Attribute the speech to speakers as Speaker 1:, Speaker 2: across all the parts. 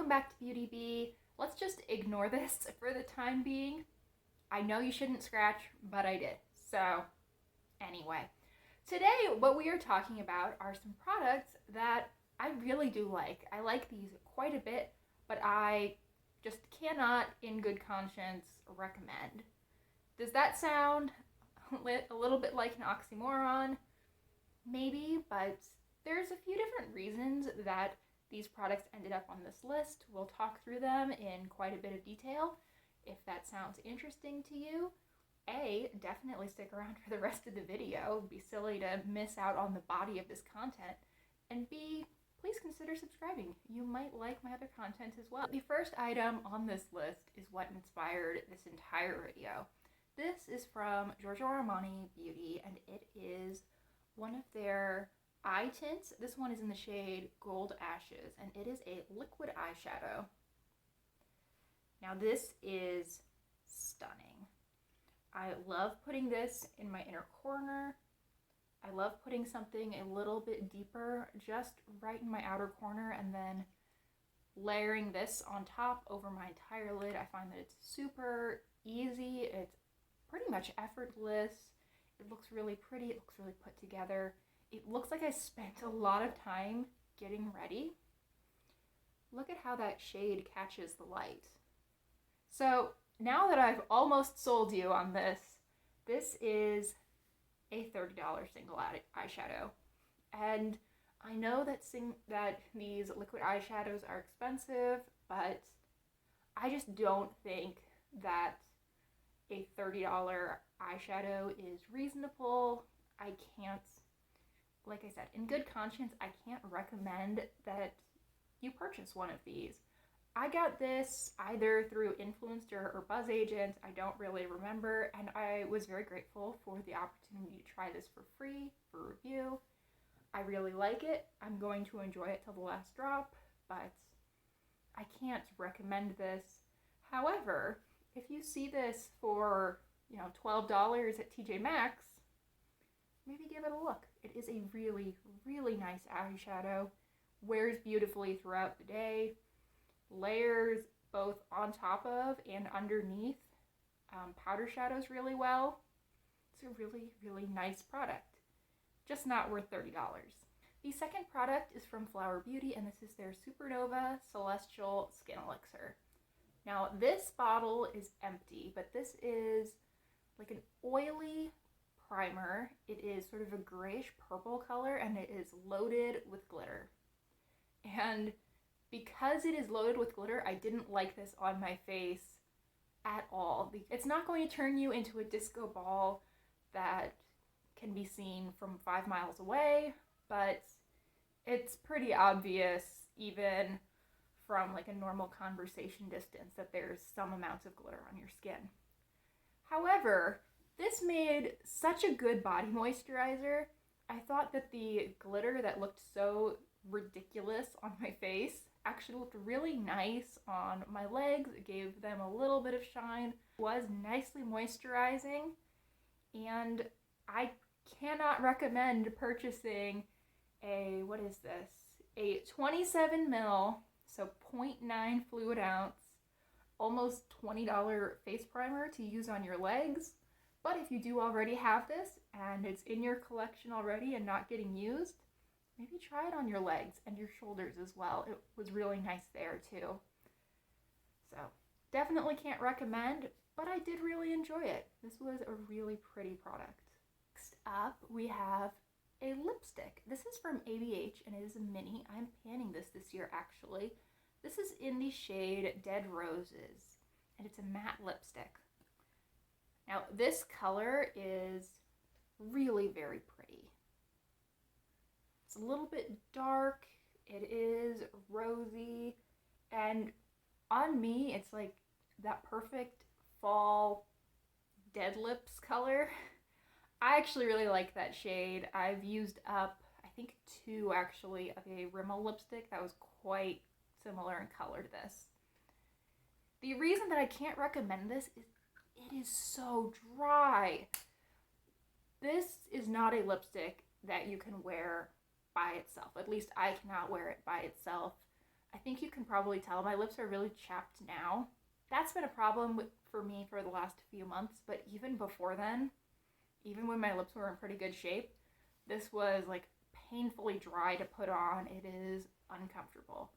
Speaker 1: Welcome back to Beauty Bee. Let's just ignore this for the time being. I know you shouldn't scratch, but I did. So, anyway. Today, what we are talking about are some products that I really do like. I like these quite a bit, but I just cannot, in good conscience, recommend. Does that sound a little bit like an oxymoron? Maybe, but there's a few different reasons that these products ended up on this list. We'll talk through them in quite a bit of detail. If that sounds interesting to you, A, definitely stick around for the rest of the video. It'd be silly to miss out on the body of this content. And B, please consider subscribing. You might like my other content as well. The first item on this list is what inspired this entire video. This is from Giorgio Armani Beauty, and it is one of their eye tints. This one is in the shade Gold Ashes, and it is a liquid eyeshadow. Now this is stunning. I love putting this in my inner corner. I love putting something a little bit deeper just right in my outer corner and then layering this on top over my entire lid. I find that it's super easy. It's pretty much effortless. It looks really pretty. It looks really put together. It looks like I spent a lot of time getting ready. Look at how that shade catches the light. So now that I've almost sold you on this, this is a $30 single eyeshadow. And I know that these liquid eyeshadows are expensive, but I just don't think that a $30 eyeshadow is reasonable. I can't, like I said, in good conscience, I can't recommend that you purchase one of these. I got this either through Influencer or Buzz Agent, I don't really remember, and I was very grateful for the opportunity to try this for free, for review. I really like it. I'm going to enjoy it till the last drop, but I can't recommend this. However, if you see this for, $12 at TJ Maxx, maybe give it a look. It is a really, really nice eyeshadow. Wears beautifully throughout the day. Layers both on top of and underneath powder shadows really well. It's a really, really nice product. Just not worth $30. The second product is from Flower Beauty, and this is their Supernova Celestial Skin Elixir. Now, this bottle is empty, but this is like an oily primer. It is sort of a grayish purple color, and it is loaded with glitter. And because it is loaded with glitter, I didn't like this on my face at all. It's not going to turn you into a disco ball that can be seen from 5 miles away, but it's pretty obvious even from like a normal conversation distance that there's some amounts of glitter on your skin. However, this made such a good body moisturizer. I thought that the glitter that looked so ridiculous on my face actually looked really nice on my legs. It gave them a little bit of shine. It was nicely moisturizing, and I cannot recommend purchasing a 27 ml, so 0.9 fluid ounce, almost $20 face primer to use on your legs. But if you do already have this and it's in your collection already and not getting used, maybe try it on your legs and your shoulders as well. It was really nice there too. So definitely can't recommend, but I did really enjoy it. This was a really pretty product. Next up, we have a lipstick. This is from ABH, and it is a mini. I'm panning this year actually. This is in the shade Dead Roses, and it's a matte lipstick. Now this color is really very pretty. It's a little bit dark, it is rosy, and on me it's like that perfect fall dead lips color. I actually really like that shade. I've used up, I think 2 actually, of a Rimmel lipstick that was quite similar in color to this. The reason that I can't recommend this is it is so dry. This is not a lipstick that you can wear by itself. At least I cannot wear it by itself. I think you can probably tell my lips are really chapped now. That's been a problem for me for the last few months, but even before then, even when my lips were in pretty good shape, this was like painfully dry to put on. It is uncomfortable.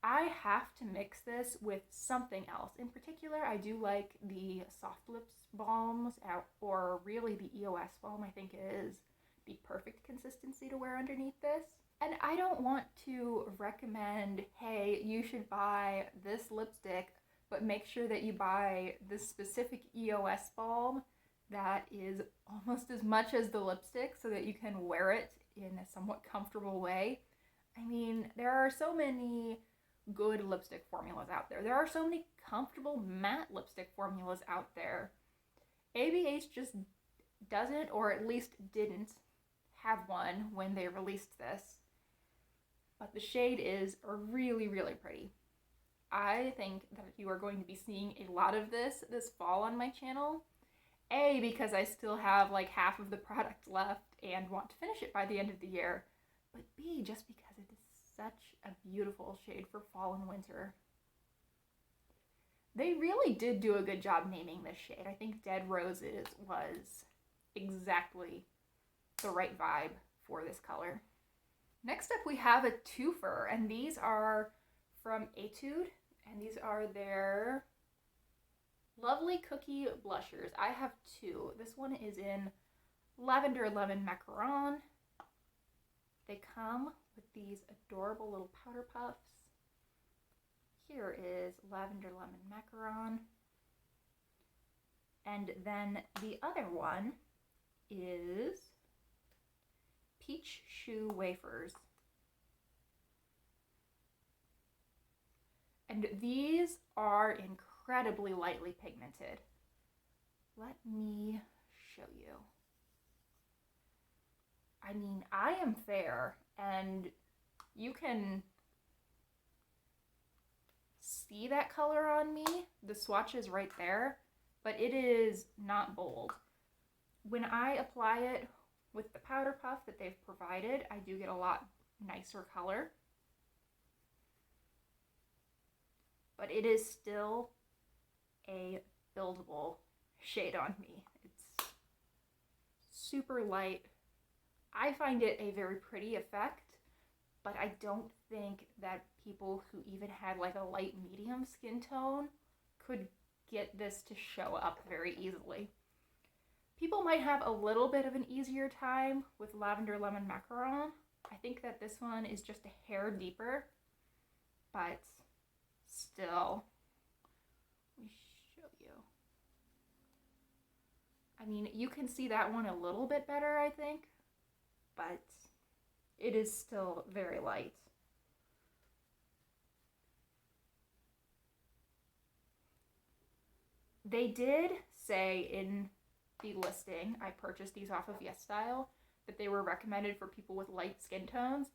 Speaker 1: I have to mix this with something else. In particular, I do like the soft lips balms, or really the EOS balm, I think is the perfect consistency to wear underneath this. And I don't want to recommend, hey, you should buy this lipstick, but make sure that you buy this specific EOS balm that is almost as much as the lipstick so that you can wear it in a somewhat comfortable way. I mean, there are so many good lipstick formulas out there. There are so many comfortable matte lipstick formulas out there. ABH just doesn't, or at least didn't, have one when they released this. But the shade is really, really pretty. I think that you are going to be seeing a lot of this fall on my channel. A, because I still have like half of the product left and want to finish it by the end of the year. But B, just because it is such a beautiful shade for fall and winter. They really did do a good job naming this shade. I think Dead Roses was exactly the right vibe for this color. Next up we have a twofer, and these are from Etude, and these are their Lovely Cookie blushers. I have two. This one is in Lavender Lemon Macaron. They come with these adorable little powder puffs. Here is Lavender Lemon Macaron. And then the other one is Peach Shoe Wafers. And these are incredibly lightly pigmented. Let me show you. I mean, I am fair, and you can see that color on me. The swatch is right there, but it is not bold. When I apply it with the powder puff that they've provided, I do get a lot nicer color. But it is still a buildable shade on me. It's super light. I find it a very pretty effect, but I don't think that people who even had like a light medium skin tone could get this to show up very easily. People might have a little bit of an easier time with Lavender Lemon Macaron. I think that this one is just a hair deeper, but still, let me show you. I mean, you can see that one a little bit better, I think, but it is still very light. They did say in the listing, I purchased these off of YesStyle, that they were recommended for people with light skin tones.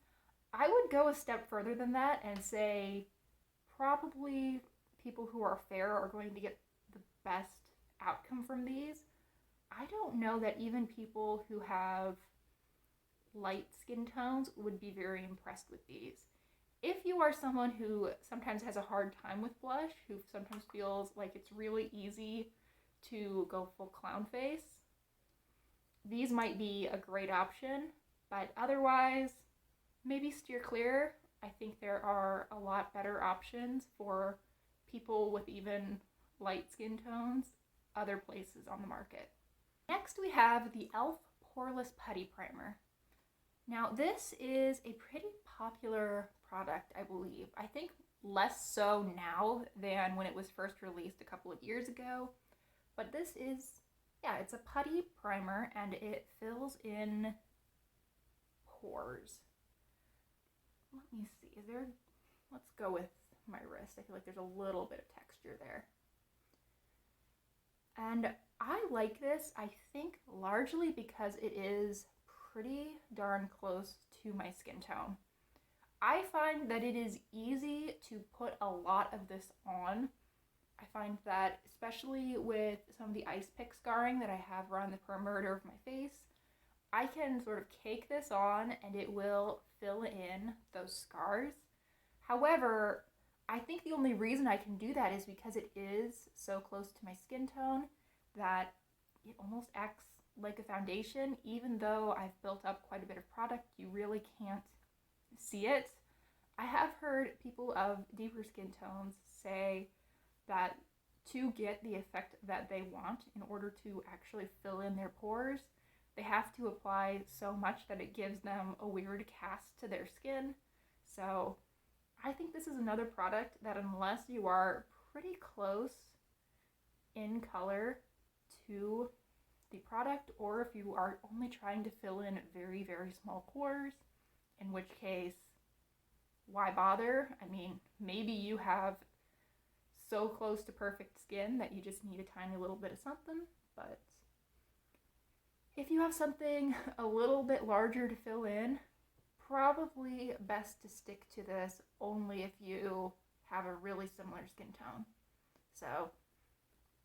Speaker 1: I would go a step further than that and say probably people who are fair are going to get the best outcome from these. I don't know that even people who have light skin tones would be very impressed with these. If you are someone who sometimes has a hard time with blush, who sometimes feels like it's really easy to go full clown face, these might be a great option, but otherwise, maybe steer clear. I think there are a lot better options for people with even light skin tones other places on the market. Next we have the e.l.f. Poreless Putty Primer. Now this is a pretty popular product, I believe. I think less so now than when it was first released a couple of years ago. But this is, yeah, it's a putty primer and it fills in pores. Let me see, let's go with my wrist. I feel like there's a little bit of texture there. And I like this, I think largely because it is pretty darn close to my skin tone. I find that it is easy to put a lot of this on. I find that especially with some of the ice pick scarring that I have around the perimeter of my face, I can sort of cake this on and it will fill in those scars. However, I think the only reason I can do that is because it is so close to my skin tone that it almost acts like a foundation. Even though I've built up quite a bit of product, you really can't see it. I have heard people of deeper skin tones say that to get the effect that they want, in order to actually fill in their pores, they have to apply so much that it gives them a weird cast to their skin. So I think this is another product that, unless you are pretty close in color to the product, or if you are only trying to fill in very, very small pores, in which case, why bother? I mean, maybe you have so close to perfect skin that you just need a tiny little bit of something, but if you have something a little bit larger to fill in, probably best to stick to this only if you have a really similar skin tone. So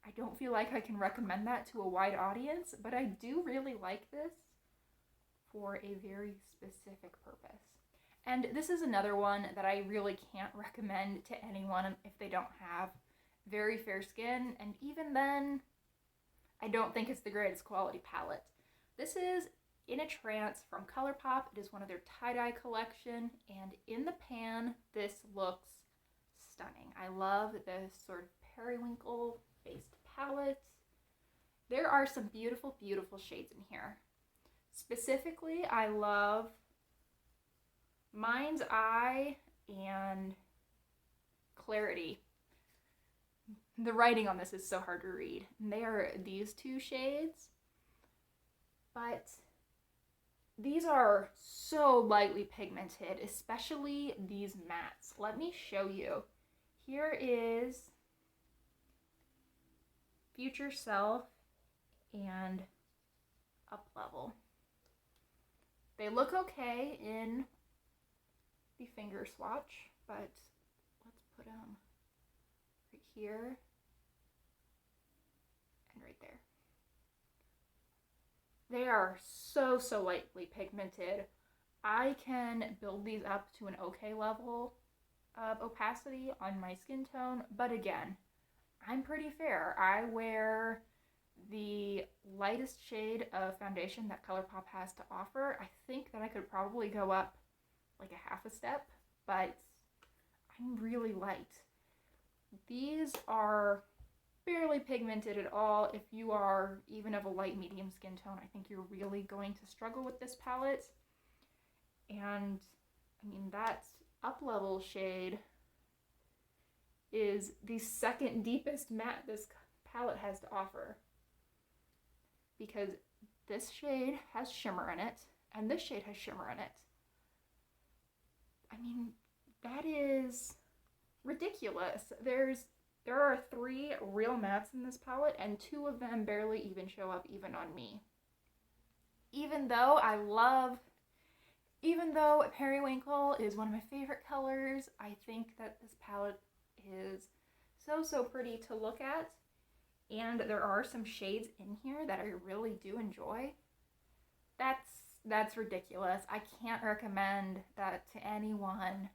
Speaker 1: I don't feel like I can recommend that to a wide audience, but I do really like this for a very specific purpose. And this is another one that I really can't recommend to anyone if they don't have very fair skin, and even then, I don't think it's the greatest quality palette. This is In a Trance from ColourPop. It is one of their tie-dye collection, and in the pan, this looks stunning. I love this sort of periwinkle-based palette. There are some beautiful, beautiful shades in here. Specifically, I love Mind's Eye and Clarity. The writing on this is so hard to read. And they are these two shades, but these are so lightly pigmented, especially these mattes. Let me show you. Here is Future Self and Up Level. They look okay in the finger swatch, but let's put them right here and right there. They are so, so lightly pigmented. I can build these up to an okay level of opacity on my skin tone, but again, I'm pretty fair. I wear the lightest shade of foundation that ColourPop has to offer. I think that I could probably go up like a half a step, but I'm really light. These are barely pigmented at all. If you are even of a light medium skin tone, I think you're really going to struggle with this palette. And I mean, that Up Level shade is the second deepest matte this palette has to offer, because this shade has shimmer in it and this shade has shimmer in it. I mean, that is ridiculous. There are 3 real mattes in this palette, and 2 of them barely even show up even on me. Even though periwinkle is one of my favorite colors, I think that this palette is so, so pretty to look at, and there are some shades in here that I really do enjoy. That's ridiculous. I can't recommend that to anyone.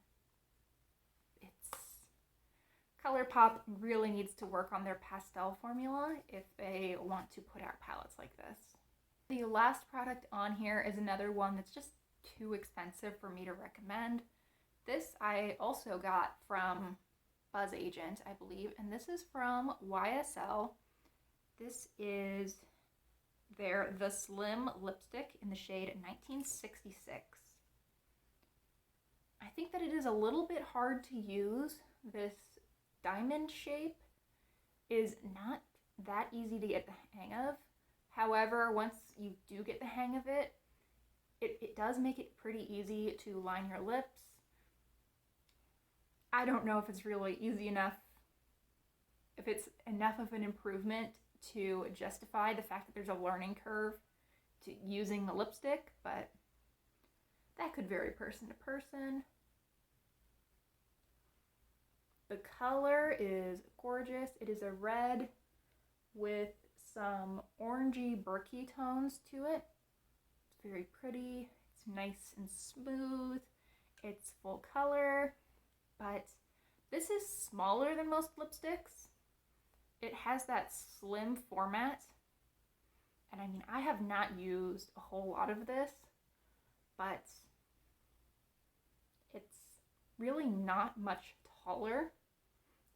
Speaker 1: ColourPop really needs to work on their pastel formula if they want to put out palettes like this. The last product on here is another one that's just too expensive for me to recommend. This I also got from Buzz Agent, I believe, and this is from YSL. This is their The Slim lipstick in the shade 1966. I think that it is a little bit hard to use. This diamond shape is not that easy to get the hang of. However, once you do get the hang of it, it does make it pretty easy to line your lips. I don't know if it's really easy enough, if it's enough of an improvement to justify the fact that there's a learning curve to using the lipstick, but that could vary person to person. The color is gorgeous. It is a red with some orangey burky tones to it. It's very pretty. It's nice and smooth. It's full color. but this is smaller than most lipsticks. It has that slim format, and I mean, I have not used a whole lot of this, but it's really not much taller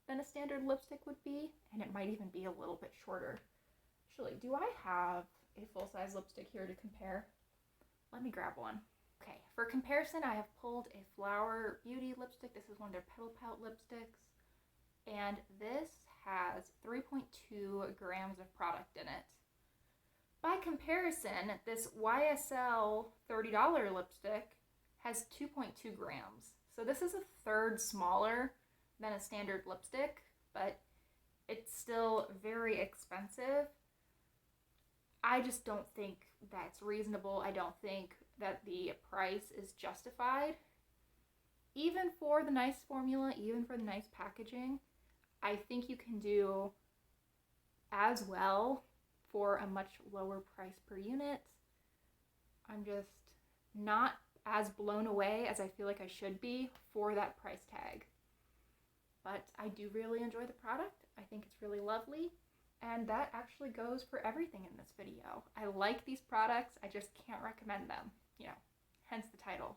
Speaker 1: than a standard lipstick would be, and it might even be a little bit shorter. Actually, do I have a full-size lipstick here to compare? Let me grab one. Okay, for comparison, I have pulled a Flower Beauty lipstick. This is one of their Petal Pout lipsticks, and this has 3.2 grams of product in it. By comparison, this YSL $30 lipstick has 2.2 grams. So this is a third smaller than a standard lipstick, but it's still very expensive. I just don't think that's reasonable. I don't think that the price is justified. Even for the nice formula, even for the nice packaging, I think you can do as well for a much lower price per unit. I'm just not as blown away as I feel like I should be for that price tag. But I do really enjoy the product. I think it's really lovely. And that actually goes for everything in this video. I like these products, I just can't recommend them, hence the title.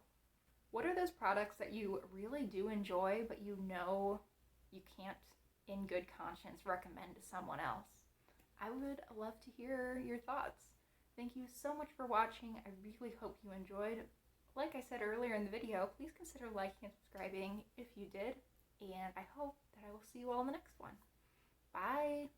Speaker 1: What are those products that you really do enjoy, but you know you can't in good conscience recommend to someone else? I would love to hear your thoughts. Thank you so much for watching. I really hope you enjoyed. Like I said earlier in the video, please consider liking and subscribing if you did. And I hope that I will see you all in the next one. Bye!